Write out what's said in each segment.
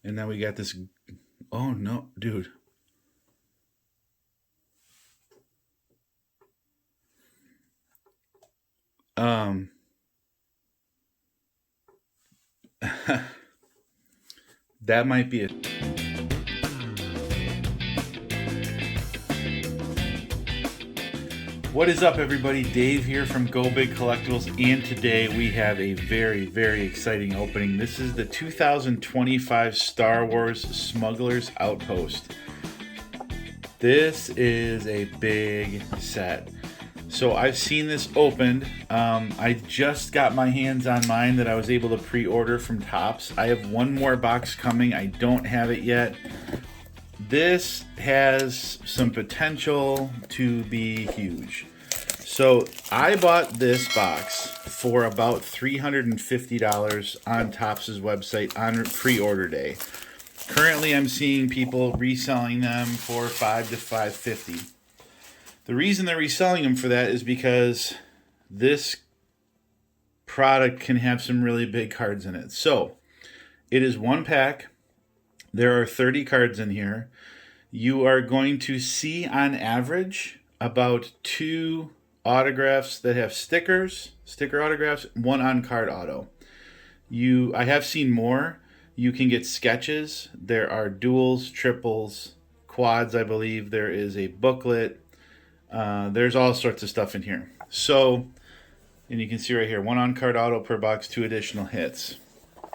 And then we got this. Oh no, dude. Um, that might be it. What is up, everybody? Dave here from Go Big Collectibles, and today we have a very, very exciting opening. This is the 2025 Star Wars Smugglers Outpost. This is a big set. So I've seen this opened. I just got my hands on mine that I was able to pre-order from Topps. I have one more box coming. I don't have it yet. This has some potential to be huge. So I bought this box for about $350 on Topps' website on pre-order day. Currently, I'm seeing people reselling them for $5 to $5.50. The reason they're reselling them for that is because this product can have some really big cards in it. So it is one pack. There are 30 cards in here. You are going to see on average about 2 autographs that have sticker autographs, 1 on-card auto. I have seen more. You can get sketches. There are duals, triples, quads, I believe. There is a booklet. There's all sorts of stuff in here. So, and you can see right here, 1 on-card auto per box, 2 additional hits.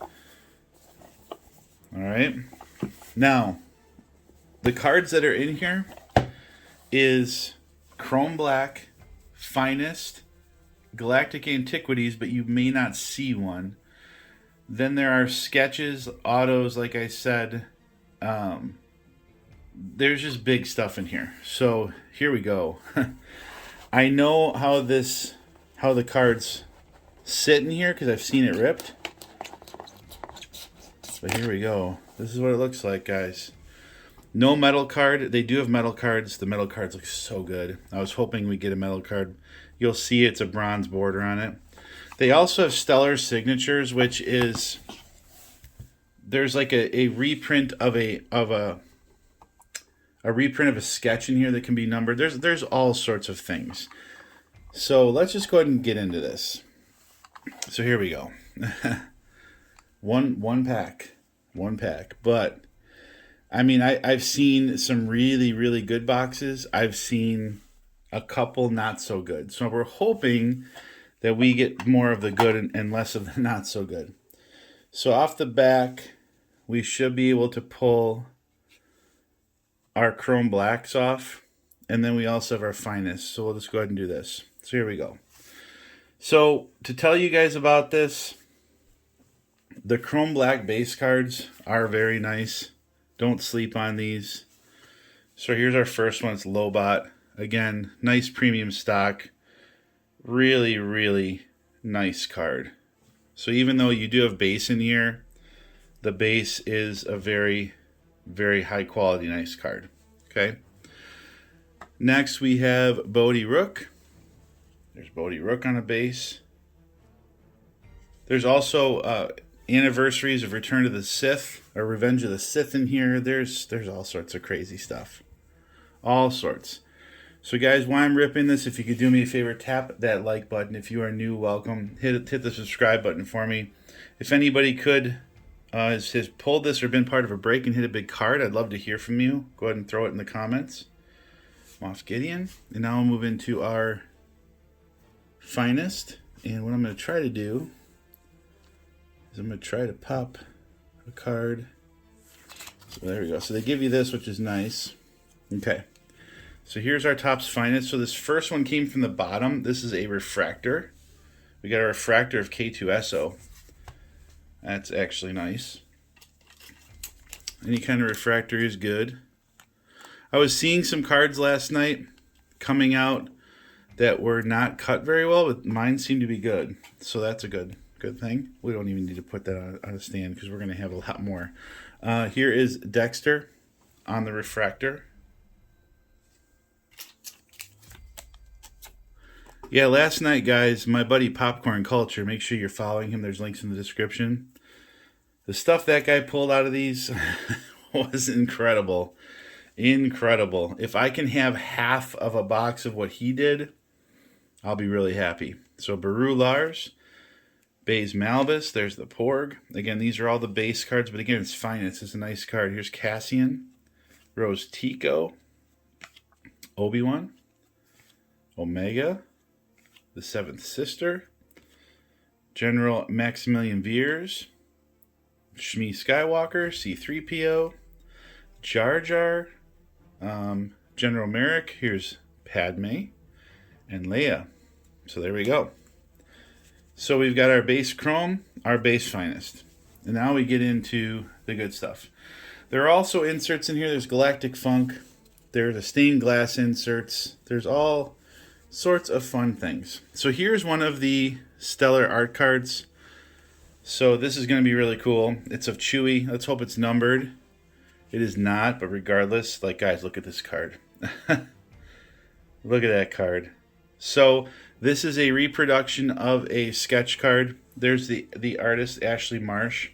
All right. Now, the cards that are in here is Chrome Black, Finest, Galactic Antiquities, but you may not see one. Then there are sketches, autos, like I said. There's just big stuff in here. So here we go. I know how the cards sit in here because I've seen it ripped. But here we go. This is what it looks like, guys. No metal card. They do have metal cards. The metal cards look so good. I was hoping we'd get a metal card. You'll see it's a bronze border on it. They also have stellar signatures, which is there's like a reprint of a reprint of a sketch in here that can be numbered. There's all sorts of things. So let's just go ahead and get into this. So here we go. one pack. But I mean, I've seen some really, really good boxes. I've seen a couple not so good. So we're hoping that we get more of the good and less of the not so good. So off the back, we should be able to pull our Chrome Blacks off. And then we also have our Finest. So we'll just go ahead and do this. So here we go. So to tell you guys about this, the Chrome Black base cards are very nice. Don't sleep on these. So here's our first one. It's Lobot. Again, nice premium stock. Really, really nice card. So even though you do have base in here, the base is a very, very high quality, nice card. Okay. Next we have Bodhi Rook. There's Bodhi Rook on a base. There's also Anniversaries of Return of the Sith or Revenge of the Sith in here. There's all sorts of crazy stuff. All sorts. So guys, while I'm ripping this, if you could do me a favor, tap that like button. If you are new, welcome. Hit the subscribe button for me. If anybody could has pulled this or been part of a break and hit a big card, I'd love to hear from you. Go ahead and throw it in the comments. Moff Gideon. And now I'll move into our Finest. And what I'm going to try to do is I'm going to try to pop a card. So there we go. So they give you this, which is nice. Okay. So here's our Topps Finest. So this first one came from the bottom. This is a refractor. We got a refractor of K2SO. That's actually nice. Any kind of refractor is good. I was seeing some cards last night coming out that were not cut very well, but mine seemed to be good. So that's a good thing. We don't even need to put that on a stand because we're going to have a lot more. Here is Dexter on the refractor. Yeah, last night, guys, my buddy Popcorn Culture, make sure you're following him. There's links in the description. The stuff that guy pulled out of these was incredible. Incredible. If I can have half of a box of what he did, I'll be really happy. So Baru Lars, Baze Malbus, there's the Porg. Again, these are all the base cards, but again, it's fine. It's a nice card. Here's Cassian, Rose Tico, Obi-Wan, Omega, the Seventh Sister, General Maximilian Veers, Shmi Skywalker, C-3PO, Jar Jar, General Merrick. Here's Padme and Leia. So there we go. So we've got our base Chrome, our base Finest. And now we get into the good stuff. There are also inserts in here. There's Galactic Funk. There's a stained glass inserts. There's all sorts of fun things. So here's one of the Stellar art cards. So this is going to be really cool. It's of Chewie. Let's hope it's numbered. It is not, but regardless, like, guys, look at this card. Look at that card. So this is a reproduction of a sketch card. There's the artist, Ashley Marsh.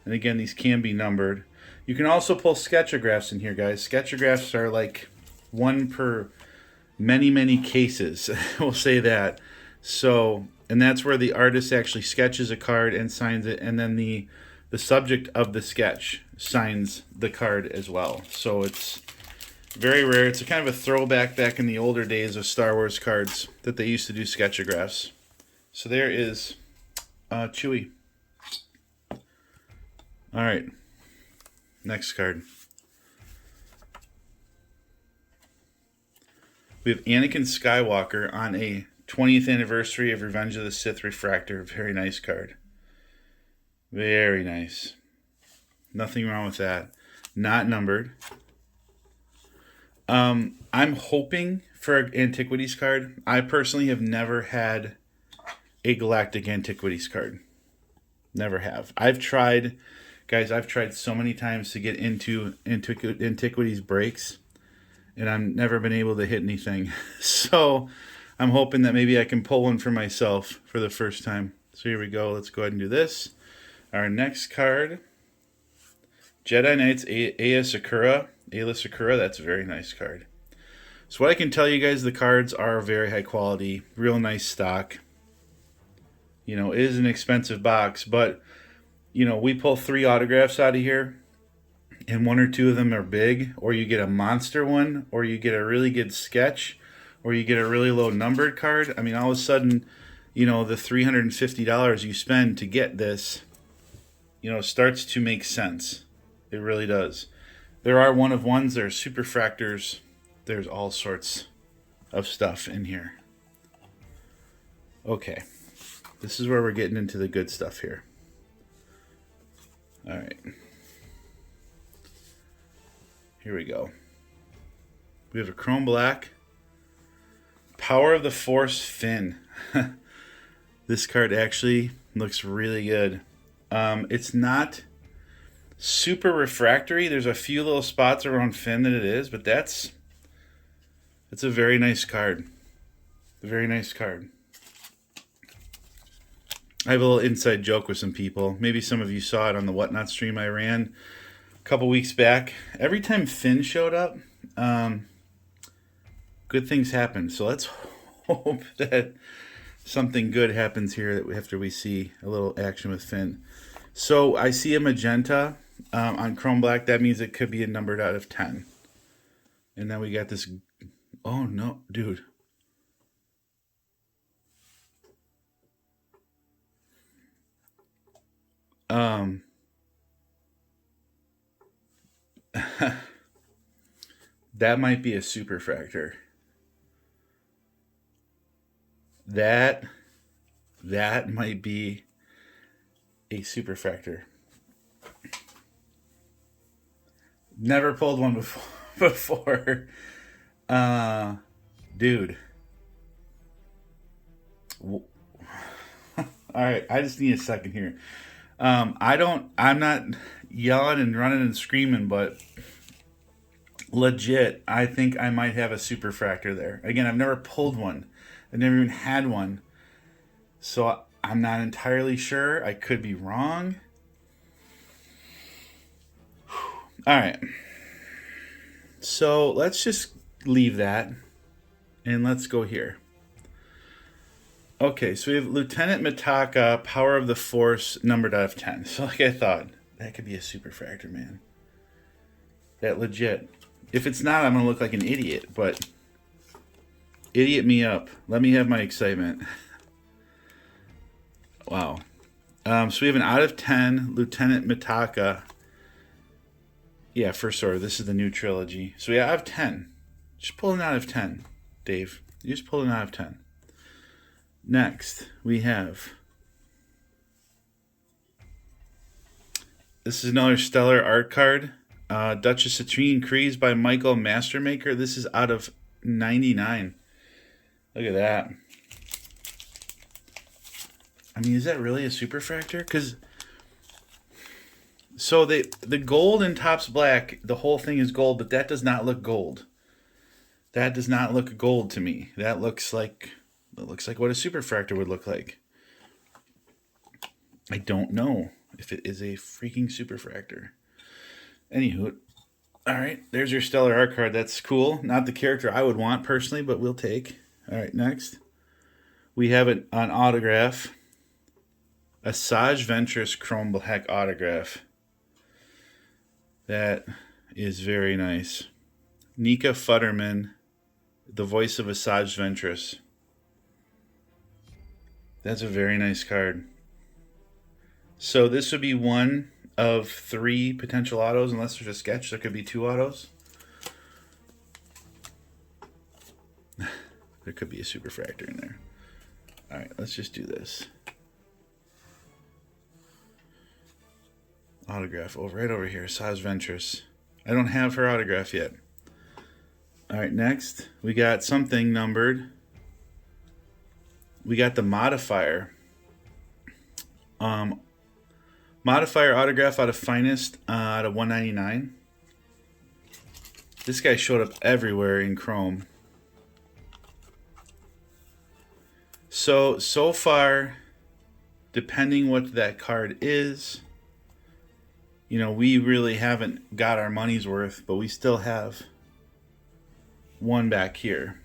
And again, these can be numbered. You can also pull sketchographs in here, guys. Sketchographs are like one per many, many cases. We'll say that. So, and that's where the artist actually sketches a card and signs it, and then the subject of the sketch signs the card as well. So it's very rare. It's a kind of a throwback back in the older days of Star Wars cards that they used to do sketchographs. So there is Chewie. All right. Next card. We have Anakin Skywalker on a 20th anniversary of Revenge of the Sith refractor. Very nice card. Very nice. Nothing wrong with that. Not numbered. I'm hoping for an Antiquities card. I personally have never had a Galactic Antiquities card. Never have. I've tried, guys, I've tried so many times to get into Antiquities breaks, and I've never been able to hit anything. So I'm hoping that maybe I can pull one for myself for the first time. So here we go. Let's go ahead and do this. Our next card, Jedi Knights Aayla Secura. That's a very nice card. So what I can tell you guys, the cards are very high quality, real nice stock. You know, it is an expensive box, but, you know, we pull 3 autographs out of here, and 1 or 2 of them are big, or you get a monster one, or you get a really good sketch, or you get a really low numbered card. I mean, all of a sudden, you know, the $350 you spend to get this, you know, starts to make sense. It really does. There are 1-of-1s, there's Superfractors, there's all sorts of stuff in here. Okay. This is where we're getting into the good stuff here. All right. Here we go. We have a Chrome Black. Power of the Force Finn. This card actually looks really good. It's not super refractory. There's a few little spots around Finn that it is, but it's a very nice card. A very nice card. I have a little inside joke with some people. Maybe some of you saw it on the Whatnot stream I ran a couple weeks back. Every time Finn showed up, good things happen. So let's hope that something good happens here after we see a little action with Finn. So I see a magenta on Chrome Black. That means it could be a numbered out of 10. And then we got this. Oh, no, dude. That might be a Superfractor. That might be a Superfractor. Never pulled one before. Dude. All right, I just need a second here. I'm not yelling and running and screaming, but legit, I think I might have a Superfractor there. Again, I've never pulled one. I've never even had one. So I'm not entirely sure. I could be wrong. All right. So let's just leave that and let's go here. Okay, so we have Lieutenant Mitaka, Power of the Force, numbered out of 10. So like I thought, that could be a Superfractor, man. That legit. If it's not, I'm going to look like an idiot, but idiot me up. Let me have my excitement. Wow. So we have an out of 10, Lieutenant Mitaka. Yeah, First Order. This is the new trilogy. So yeah, out of 10. Just pull an out of 10, Dave. You just pull an out of 10. Next, we have... This is another stellar art card. Duchess Citrine Crease by Michael Mastermaker. This is out of 99. Look at that. I mean, is that really a Superfractor? Because... So the gold in Topps Black, the whole thing is gold, but that does not look gold. That does not look gold to me. That looks like what a Superfractor would look like. I don't know if it is a freaking Superfractor. Anywho, all right, there's your stellar art card. That's cool. Not the character I would want personally, but we'll take. All right, next we have an autograph, a Saj Ventress Chrome Black autograph. That is very nice. Nika Futterman, the voice of Asajj Ventress. That's a very nice card. So this would be one of 3 potential autos, unless there's a sketch. There could be 2 autos. There could be a Superfractor in there. All right, let's just do this. Autograph right over here, Asajj Ventress. I don't have her autograph yet. All right, next we got something numbered. We got the modifier. Modifier autograph out of Finest, out of 199. This guy showed up everywhere in Chrome. So far, depending what that card is, you know, we really haven't got our money's worth, but we still have one back here.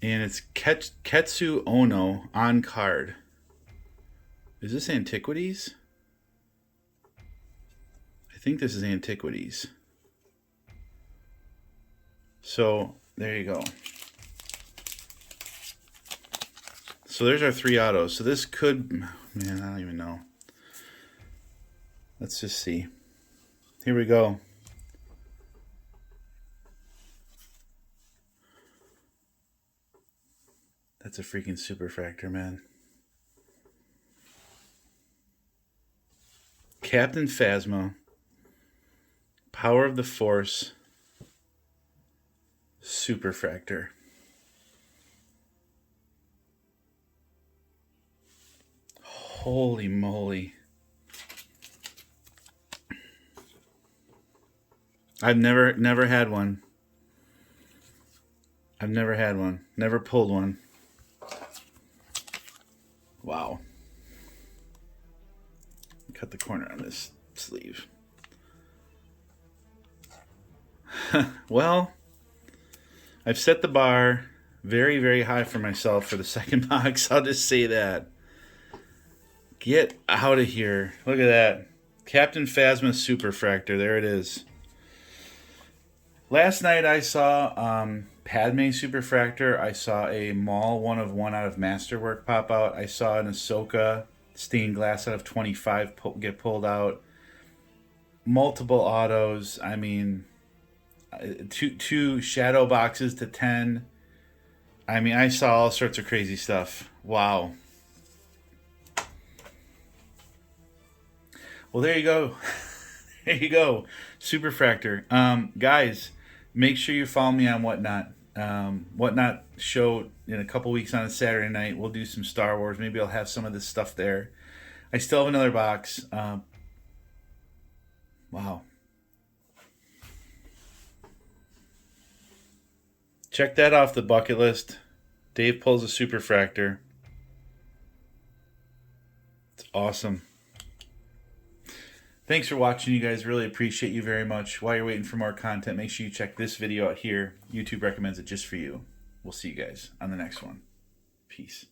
And it's Ketsu Ono on card. Is this Antiquities? I think this is Antiquities. So, there you go. So there's our 3 autos. So this could... Man, I don't even know. Let's just see. Here we go. That's a freaking Superfractor, man. Captain Phasma, Power of the Force, Superfractor. Holy moly. I've never had one. I've never had one. Never pulled one. Wow. Cut the corner on this sleeve. Well, I've set the bar very, very high for myself for the second box. I'll just say that. Get out of here. Look at that. Captain Phasma Superfractor. There it is. Last night I saw Padme Superfractor. I saw a Maul 1 of 1 out of Masterwork pop out. I saw an Ahsoka stained glass out of 25 get pulled out. Multiple autos. I mean, two shadow boxes to 10. I mean, I saw all sorts of crazy stuff. Wow. Well, there you go. There you go. Superfractor. Guys, make sure you follow me on Whatnot. Whatnot show in a couple weeks on a Saturday night. We'll do some Star Wars. Maybe I'll have some of this stuff there. I still have another box. Wow. Check that off the bucket list. Dave pulls a Superfractor. It's awesome. Thanks for watching, you guys. Really appreciate you very much. While you're waiting for more content, make sure you check this video out here. YouTube recommends it just for you. We'll see you guys on the next one. Peace.